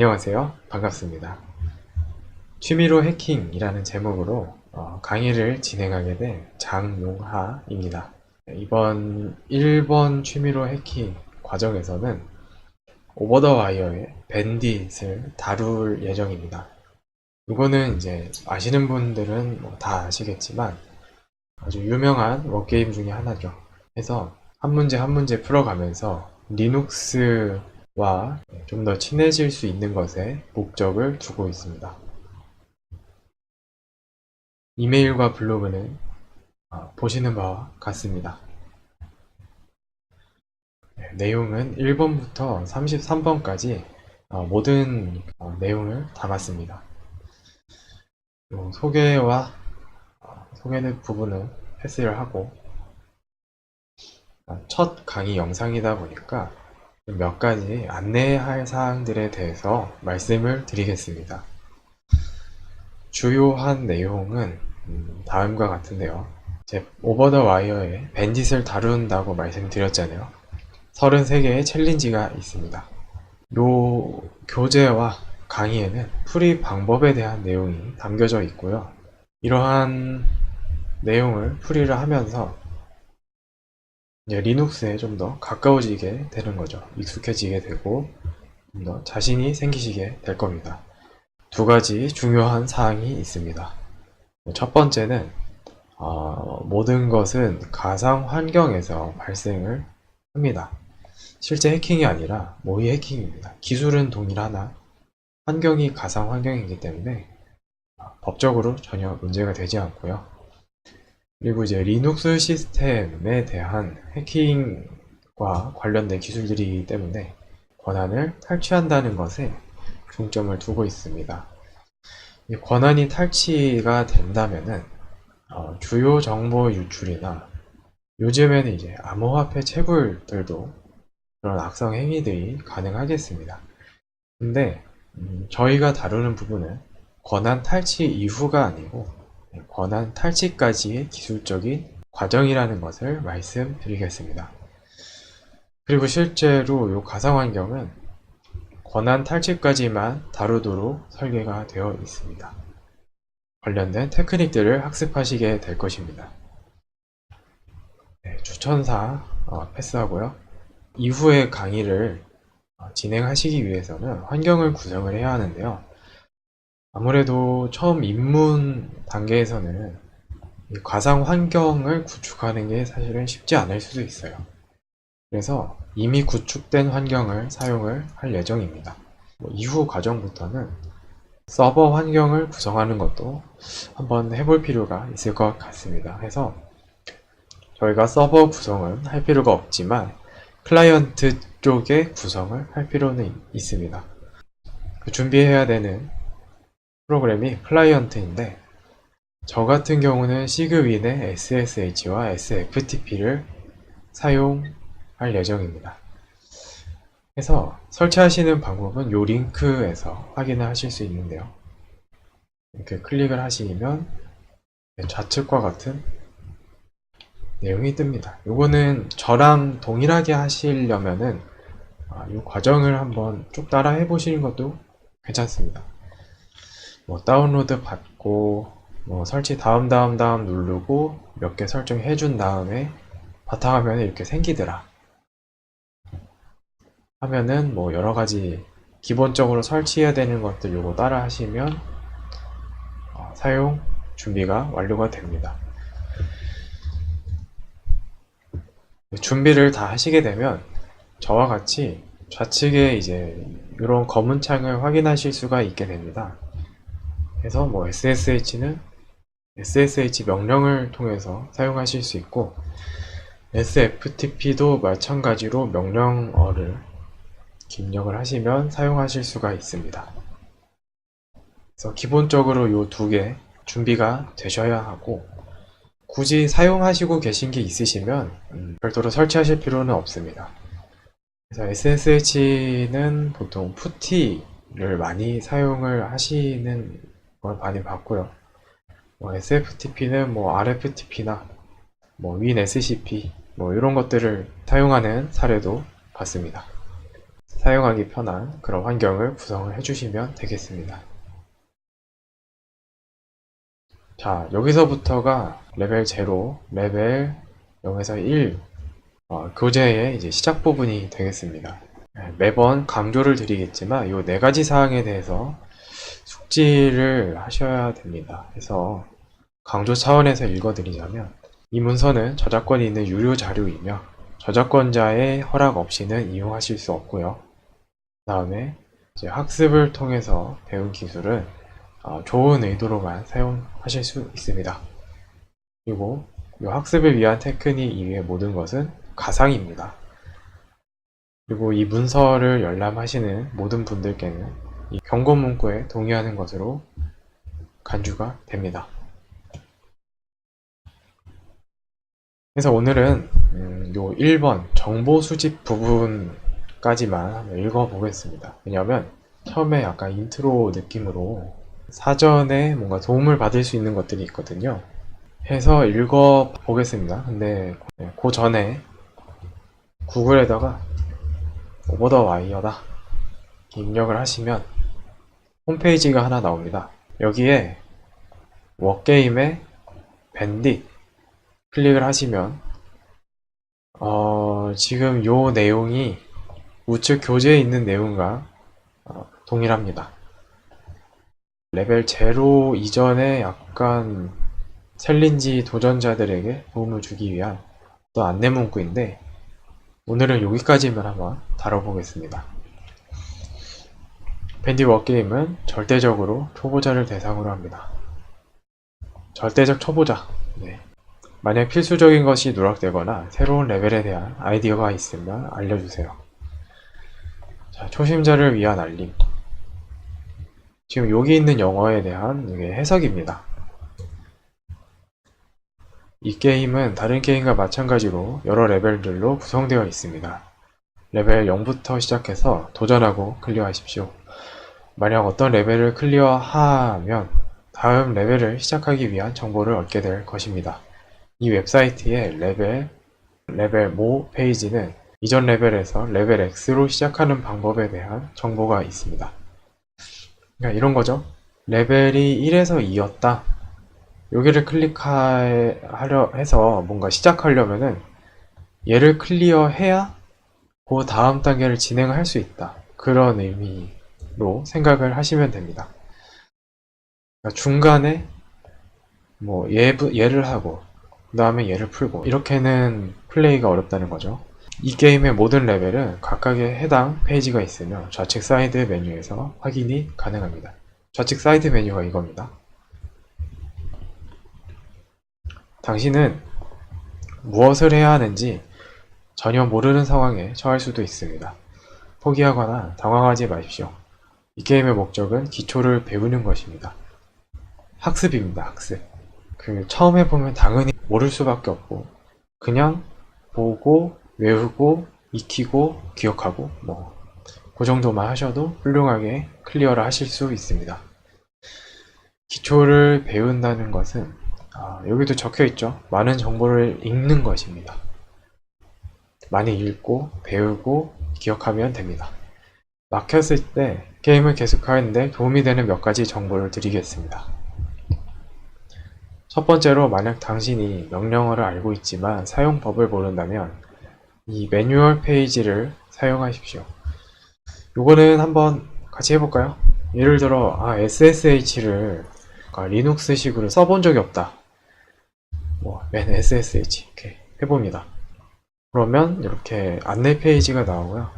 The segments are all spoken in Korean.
안녕하세요. 반갑습니다. 취미로 해킹이라는 제목으로 강의를 진행하게 된 장용하입니다. 이번 1번 취미로 해킹 과정에서는 오버 더 와이어의 밴딧을 다룰 예정입니다. 이거는 이제 아시는 분들은 다 아시겠지만 아주 유명한 워게임 중에 하나죠. 그래서 한 문제 한 문제 풀어가면서 리눅스와 좀 더 친해질 수 있는 것에 목적을 두고 있습니다. 이메일과 블로그는 보시는 바와 같습니다. 내용은 1번부터 33번까지 모든 내용을 담았습니다. 소개와 소개는 부분은 패스를 하고 첫 강의 영상이다 보니까 몇 가지 안내할 사항들에 대해서 말씀을 드리겠습니다. 주요한 내용은 다음과 같은데요. 제 오버 더 와이어의 밴딧을 다룬다고 말씀드렸잖아요. 33개의 챌린지가 있습니다. 요 교재와 강의에는 풀이 방법에 대한 내용이 담겨져 있고요. 이러한 내용을 풀이를 하면서 이제 리눅스에 좀 더 가까워지게 되는 거죠. 익숙해지게 되고 좀 더 자신이 생기시게 될 겁니다. 두 가지 중요한 사항이 있습니다. 첫 번째는 모든 것은 가상 환경에서 발생을 합니다. 실제 해킹이 아니라 모의 해킹입니다. 기술은 동일하나 환경이 가상 환경이기 때문에 법적으로 전혀 문제가 되지 않고요. 그리고 이제 리눅스 시스템에 대한 해킹과 관련된 기술들이기 때문에 권한을 탈취한다는 것에 중점을 두고 있습니다. 이 권한이 탈취가 된다면은 주요 정보 유출이나 요즘에는 이제 암호화폐 채굴들도 그런 악성 행위들이 가능하겠습니다. 근데 저희가 다루는 부분은 권한 탈취 이후가 아니고 권한 탈취까지의 기술적인 과정이라는 것을 말씀드리겠습니다. 그리고 실제로 이 가상환경은 권한 탈취까지만 다루도록 설계가 되어 있습니다. 관련된 테크닉들을 학습하시게 될 것입니다. 추천사 패스하고요. 이후의 강의를 진행하시기 위해서는 환경을 구성을 해야 하는데요. 아무래도 처음 입문 단계에서는 이 가상 환경을 구축하는 게 사실은 쉽지 않을 수도 있어요. 그래서 이미 구축된 환경을 사용을 할 예정입니다. 이후 과정부터는 서버 환경을 구성하는 것도 한번 해볼 필요가 있을 것 같습니다. 해서 저희가 서버 구성은 할 필요가 없지만 클라이언트 쪽에 구성을 할 필요는 있습니다. 준비해야 되는 프로그램이 클라이언트인데 저 같은 경우는 시그윈의 SSH와 SFTP를 사용할 예정입니다. 그래서 설치하시는 방법은 이 링크에서 확인을 하실 수 있는데요. 이렇게 클릭을 하시면 좌측과 같은 내용이 뜹니다. 이거는 저랑 동일하게 하시려면은 이 과정을 한번 쭉 따라 해보시는 것도 괜찮습니다. 다운로드 받고 설치 다음 누르고 몇 개 설정해 준 다음에 바탕화면에 이렇게 생기더라 하면은 여러 가지 기본적으로 설치해야 되는 것들 요거 따라 하시면 사용 준비가 완료가 됩니다. 준비를 다 하시게 되면 저와 같이 좌측에 이제 이런 검은 창을 확인하실 수가 있게 됩니다. 그래서 SSH는 SSH 명령을 통해서 사용하실 수 있고 SFTP도 마찬가지로 명령어를 입력을 하시면 사용하실 수가 있습니다. 그래서 기본적으로 이 두 개 준비가 되셔야 하고 굳이 사용하시고 계신 게 있으시면 별도로 설치하실 필요는 없습니다. 그래서 SSH는 보통 푸티를 많이 사용을 하시는 걸 많이 봤고요. SFTP는 RFTP나 WinSCP 이런 것들을 사용하는 사례도 봤습니다. 사용하기 편한 그런 환경을 구성을 해주시면 되겠습니다. 자, 여기서부터가 레벨 0, 레벨 0에서 1 교재의 이제 시작 부분이 되겠습니다. 매번 강조를 드리겠지만 이 4가지 사항에 대해서 숙지를 하셔야 됩니다. 그래서 강조 차원에서 읽어드리자면, 이 문서는 저작권이 있는 유료 자료이며 저작권자의 허락 없이는 이용하실 수 없고요. 그 다음에 이제 학습을 통해서 배운 기술은 좋은 의도로만 사용하실 수 있습니다. 그리고 이 학습을 위한 테크닉 이외의 모든 것은 가상입니다. 그리고 이 문서를 열람하시는 모든 분들께는 이 경고 문구에 동의하는 것으로 간주가 됩니다. 그래서 오늘은 요 1번 정보 수집 부분까지만 한번 읽어보겠습니다. 왜냐하면 처음에 약간 인트로 느낌으로 사전에 뭔가 도움을 받을 수 있는 것들이 있거든요. 해서 읽어보겠습니다. 근데 그 전에 구글에다가 오버 더 와이어다 입력을 하시면 홈페이지가 하나 나옵니다. 여기에 워게임의 밴딧 클릭을 하시면 지금 요 내용이 우측 교재에 있는 내용과 동일합니다. 레벨 0 이전에 약간 챌린지 도전자들에게 도움을 주기 위한 또 안내 문구인데, 오늘은 여기까지만 한번 다뤄보겠습니다. 밴딧 워게임은 절대적으로 초보자를 대상으로 합니다. 절대적 초보자. 네. 만약 필수적인 것이 누락되거나 새로운 레벨에 대한 아이디어가 있으면 알려주세요. 자, 초심자를 위한 알림. 지금 여기 있는 영어에 대한 이게 해석입니다. 이 게임은 다른 게임과 마찬가지로 여러 레벨들로 구성되어 있습니다. 레벨 0부터 시작해서 도전하고 클리어하십시오. 만약 어떤 레벨을 클리어하면 다음 레벨을 시작하기 위한 정보를 얻게 될 것입니다. 이 웹사이트의 레벨 모 페이지는 이전 레벨에서 레벨 X로 시작하는 방법에 대한 정보가 있습니다. 그러니까 이런 거죠. 레벨이 1에서 2였다. 여기를 클릭하려 해서 뭔가 시작하려면은 얘를 클리어해야 그 다음 단계를 진행할 수 있다. 그런 의미로 생각을 하시면 됩니다. 그러니까 중간에 뭐 얘를 하고 그 다음에 얘를 풀고 이렇게는 플레이가 어렵다는 거죠. 이 게임의 모든 레벨은 각각의 해당 페이지가 있으며 좌측 사이드 메뉴에서 확인이 가능합니다. 좌측 사이드 메뉴가 이겁니다. 당신은 무엇을 해야 하는지 전혀 모르는 상황에 처할 수도 있습니다. 포기하거나 당황하지 마십시오. 이 게임의 목적은 기초를 배우는 것입니다. 학습입니다. 학습. 처음 해보면 당연히 모를 수밖에 없고 그냥 보고 외우고 익히고 기억하고 그 정도만 하셔도 훌륭하게 클리어를 하실 수 있습니다. 기초를 배운다는 것은 여기도 적혀있죠. 많은 정보를 읽는 것입니다. 많이 읽고 배우고 기억하면 됩니다. 막혔을 때 게임을 계속하는데 도움이 되는 몇 가지 정보를 드리겠습니다. 첫 번째로, 만약 당신이 명령어를 알고 있지만 사용법을 모른다면 이 매뉴얼 페이지를 사용하십시오. 요거는 한번 같이 해볼까요? 예를 들어 SSH를 리눅스식으로 써본 적이 없다. 맨 SSH 이렇게 해봅니다. 그러면 이렇게 안내 페이지가 나오고요.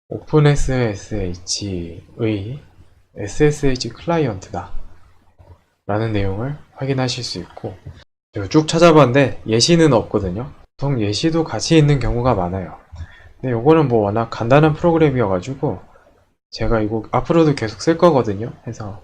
OpenSSH의 SSH 클라이언트다 라는 내용을 확인하실 수 있고, 제가 쭉 찾아봤는데 예시는 없거든요. 보통 예시도 같이 있는 경우가 많아요. 근데 요거는 워낙 간단한 프로그램이어가지고 제가 이거 앞으로도 계속 쓸 거거든요. 해서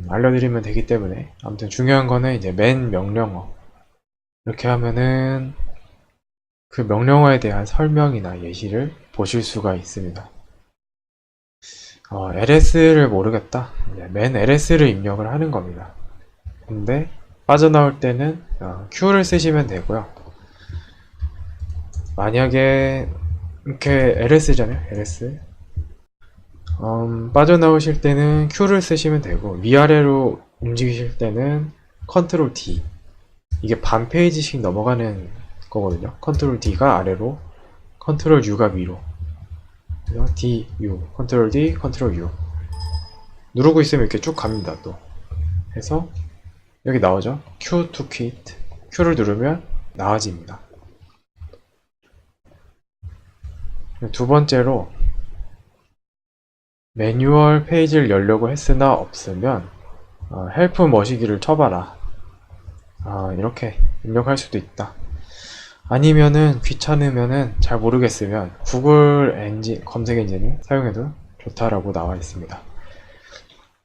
알려드리면 되기 때문에, 아무튼 중요한 거는 이제 맨 명령어 이렇게 하면은 그 명령어에 대한 설명이나 예시를 보실 수가 있습니다. LS를 모르겠다. 맨 LS를 입력을 하는 겁니다. 근데 빠져나올 때는 Q를 쓰시면 되고요. 만약에 이렇게 LS잖아요. LS. 빠져나오실 때는 Q를 쓰시면 되고, 위아래로 움직이실 때는 컨트롤 D. 이게 반 페이지씩 넘어가는 거거든요. 컨트롤 D가 아래로, 컨트롤 U가 위로. 그래서 D, U, 컨트롤 D, 컨트롤 U. 누르고 있으면 이렇게 쭉 갑니다, 또. 해서, 여기 나오죠? Q to quit. Q를 누르면 나아집니다. 두 번째로, 매뉴얼 페이지를 열려고 했으나 없으면 헬프 머시기를 쳐봐라. 이렇게 입력할 수도 있다. 아니면은 귀찮으면은 잘 모르겠으면 구글 엔진 검색 엔진을 사용해도 좋다라고 나와 있습니다.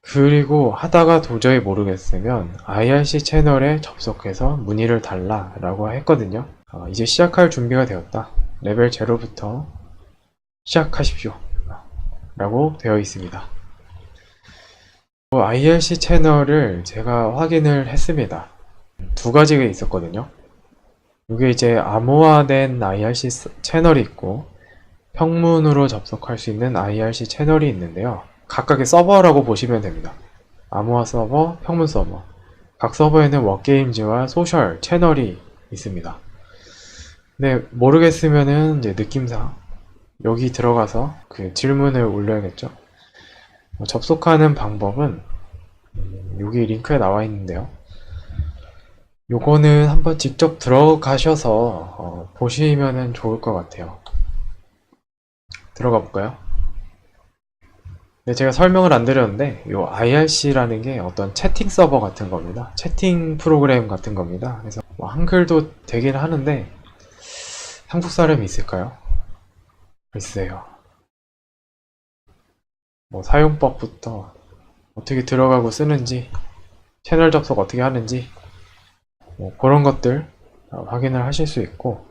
그리고 하다가 도저히 모르겠으면 IRC 채널에 접속해서 문의를 달라 라고 했거든요. 이제 시작할 준비가 되었다. 레벨 0부터 시작하십시오 라고 되어 있습니다. IRC 채널을 제가 확인을 했습니다. 두 가지가 있었거든요. 이게 이제 암호화된 IRC 채널이 있고 평문으로 접속할 수 있는 IRC 채널이 있는데요. 각각의 서버라고 보시면 됩니다. 암호화 서버, 평문 서버. 각 서버에는 워게임즈와 소셜 채널이 있습니다. 근데 모르겠으면은 이제 느낌상 여기 들어가서 그 질문을 올려야겠죠. 접속하는 방법은 여기 링크에 나와 있는데요. 요거는 한번 직접 들어가셔서 보시면은 좋을 것 같아요. 들어가 볼까요? 네, 제가 설명을 안 드렸는데 요 IRC라는 게 어떤 채팅 서버 같은 겁니다. 채팅 프로그램 같은 겁니다. 그래서 뭐 한글도 되긴 하는데 한국 사람이 있을까요? 글쎄요. 뭐 사용법부터 어떻게 들어가고 쓰는지, 채널 접속 어떻게 하는지 뭐 그런 것들 확인을 하실 수 있고,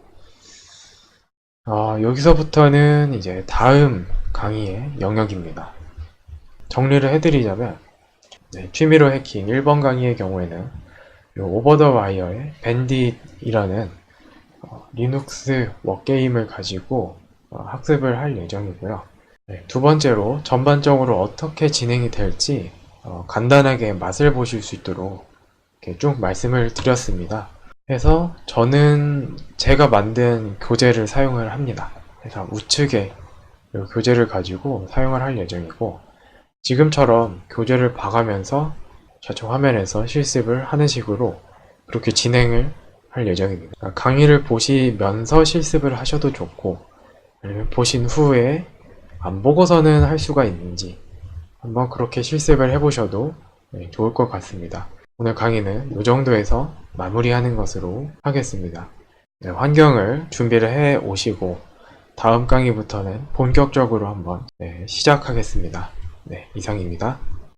여기서부터는 이제 다음 강의의 영역입니다. 정리를 해드리자면, 취미로 해킹 1번 강의의 경우에는 요 오버 더 와이어의 밴딧이라는 리눅스 워게임을 가지고 학습을 할 예정이고요. 두 번째로 전반적으로 어떻게 진행이 될지 간단하게 맛을 보실 수 있도록 이렇게 쭉 말씀을 드렸습니다. 그래서 저는 제가 만든 교재를 사용을 합니다. 그래서 우측에 이 교재를 가지고 사용을 할 예정이고, 지금처럼 교재를 봐가면서 좌측 화면에서 실습을 하는 식으로 그렇게 진행을 할 예정입니다. 그러니까 강의를 보시면서 실습을 하셔도 좋고, 아니면 보신 후에 안 보고서는 할 수가 있는지 한번 그렇게 실습을 해보셔도 좋을 것 같습니다. 오늘 강의는 이 정도에서 마무리하는 것으로 하겠습니다. 환경을 준비를 해 오시고 다음 강의부터는 본격적으로 한번 시작하겠습니다. 이상입니다.